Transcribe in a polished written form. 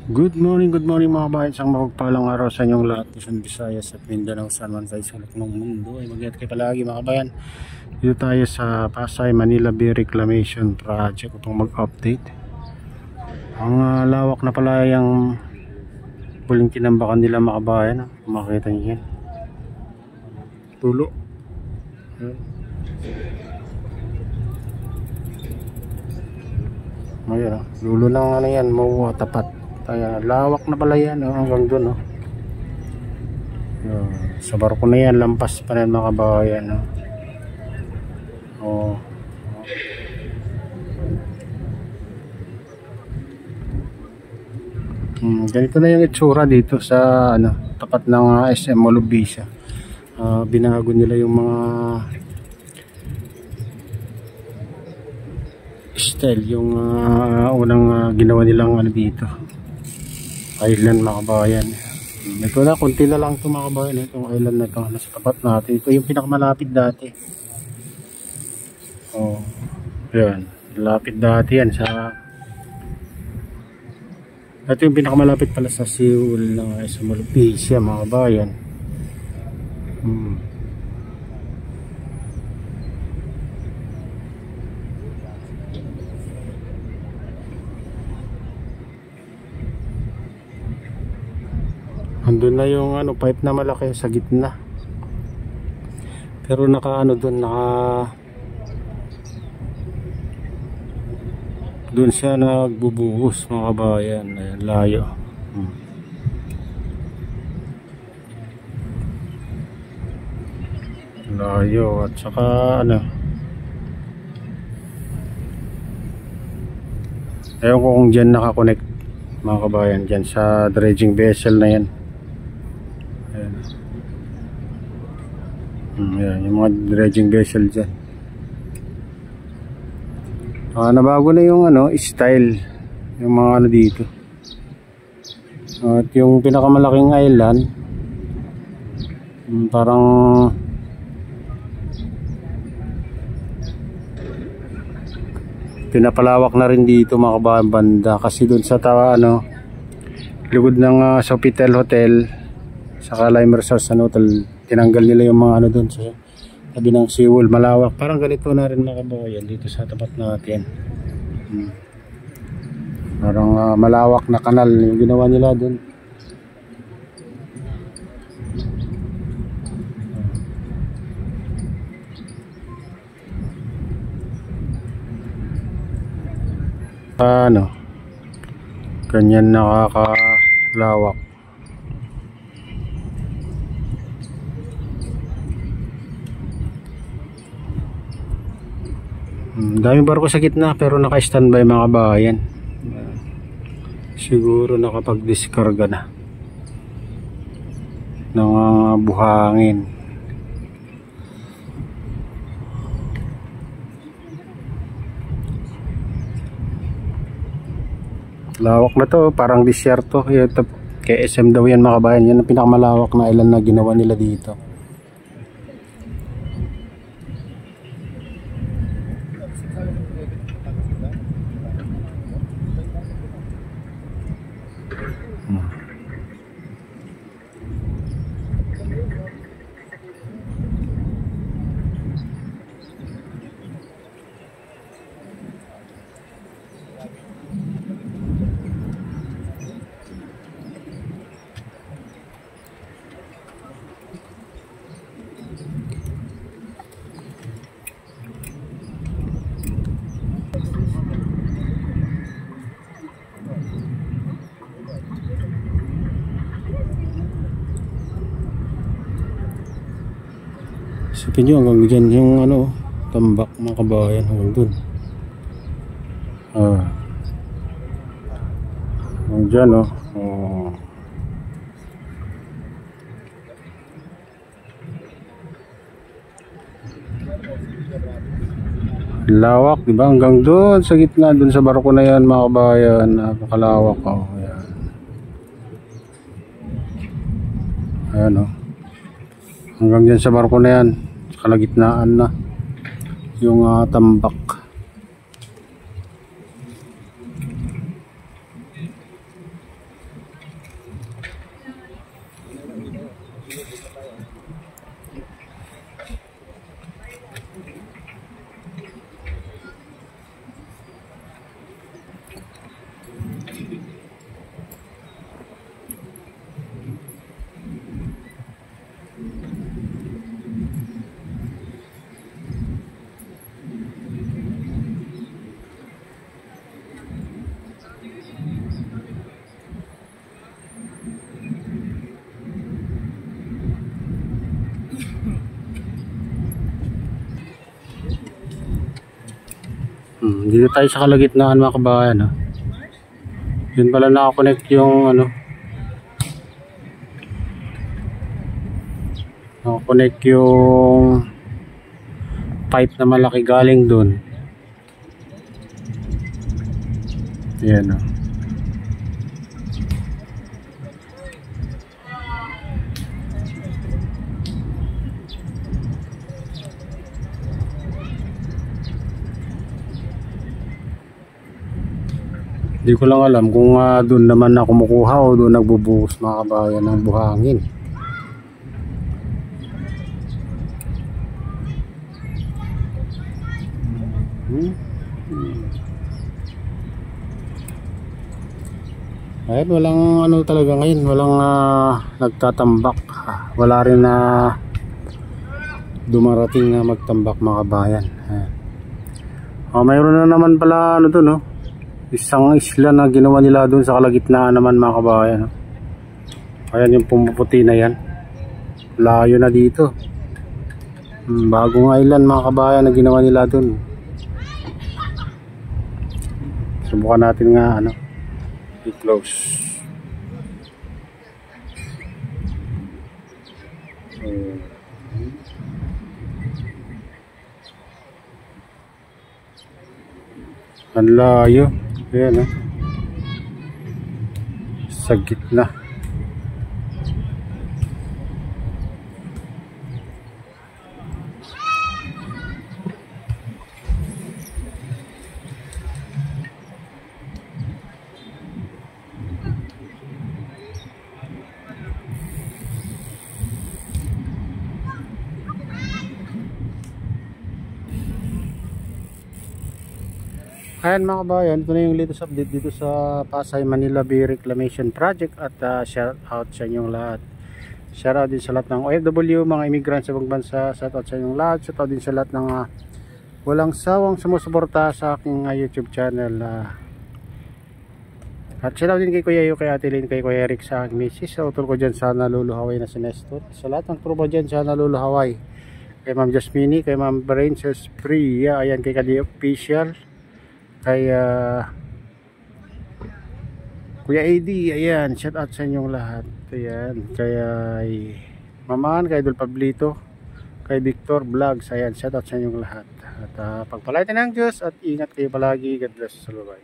Good morning mga kabayan. Isang mapagpalang araw sa inyong lahat. Luzon, Visayas at Mindanao, saan man sa sulok ng mundo ay mag-ingat kayo palagi mga kabayan. Dito tayo sa Pasay, Manila Bay Reclamation Project upang mag-update. Ang lawak na pala yung huling tinambakan nila mga kabayan. Makikita nyo yan. Tulo. Ayan, dulo ng ano yan, mawa tapat. Ayan, lawak na pala yan, hanggang dun. Sa barko na yan, lampas pa rin mga kabayan. Ganito na yung itsura dito sa tapat ng SM Molubisa. Binago nila yung mga style, yung unang ginawa nilang dito island mga kabayan. Ito na, kunti na lang ito mga kabayan, itong island na ito nasa tapat natin. Ito yung pinakamalapit dati. Yan, malapit dati yan sa, ito yung pinakamalapit pala sa Seoul ng sa Molubisa mga kabayan. Andun na yung pipe na malaki sa gitna. Pero doon doon siya nagbubuhos mga kabayan. Ayan, layo. Layo at saka ewan ko kung dyan nakakonect mga kabayan, dyan sa dredging vessel na yan. Ayan, yung mga dredging vessel dyan. Nabago na yung style, yung mga dito. At yung pinakamalaking island, parang pinapalawak na rin dito mga kabayan banda, kasi doon sa lugod ng Sofitel Hotel saka Lime Resort Hotel, tinanggal nila yung mga doon sa tabi ng Seoul. Malawak, parang ganito na rin mga kabayan dito sa tapat natin. Parang malawak na kanal yung ginawa nila doon. Ganyan nakakalawak. Daming barko sa gitna pero naka-standby mga kabayan. Siguro nakapag-diskarga na ng buhangin. Lawak na to, parang disyerto. Kay SM daw yan mga kabayan. Yan ang pinakamalawak na island na ginawa nila dito. Isipin nyo hanggang dyan yung tambak mga kabayan, hanggang dun. Hanggang dyan lawak diba, hanggang dun sa gitna, dun sa barko na yan mga kabayan. Napakalawak. Ayan hanggang dyan sa barko na yan, sa kalagitnaan na yung tambak. Dito tayo sa kalagitnaan mga kabayan. Yun pala nakakonect yung nakakonect yung pipe na malaki galing dun. Ayan Hindi ko lang alam kung doon naman na kumukuha o doon nagbubuhos mga kabayan ng buhangin. Ayun, walang ano talaga ngayon, walang nagtatambak. Wala rin na dumarating na magtambak mga kabayan. Mayroon na naman pala ano doon, isang isla na ginawa nila doon sa kalagitnaan naman mga kabayan. Ayan yung pumuputi na yan. Layo na dito. Bagong island mga kabayan na ginawa nila doon. Subukan natin nga i-close. Ang layo. Ayan sa gitna. Ayan mga kabayan, ito na yung latest update dito sa Pasay Manila Bay Reclamation Project at shout out sa inyong lahat. Shout out din sa lahat ng OFW, mga immigrants sa ibang bansa, shout out sa inyong lahat. Shout out din sa lahat ng walang sawang sumusuporta sa aking YouTube channel. At shout out din kay Kuya Yu, kay Ate Lynn, kay Kuya Eric sa aking misis. Sa utol ko dyan sa naluluhaway na si Nestor. Sa lahat ng proba dyan sa naluluhaway. Kay Ma'am Jasmine, kay Ma'am Princess Priya, ayan kay Kadi Official. Kay Kuya AD, ayan, shout out sa inyong lahat. Ayan, kay Maman, kay Idol Pablito, kay Victor Vlogs, ayan, shout out sa inyong lahat. At pagpalain ng Diyos at ingat kayo palagi. God bless sa lugar.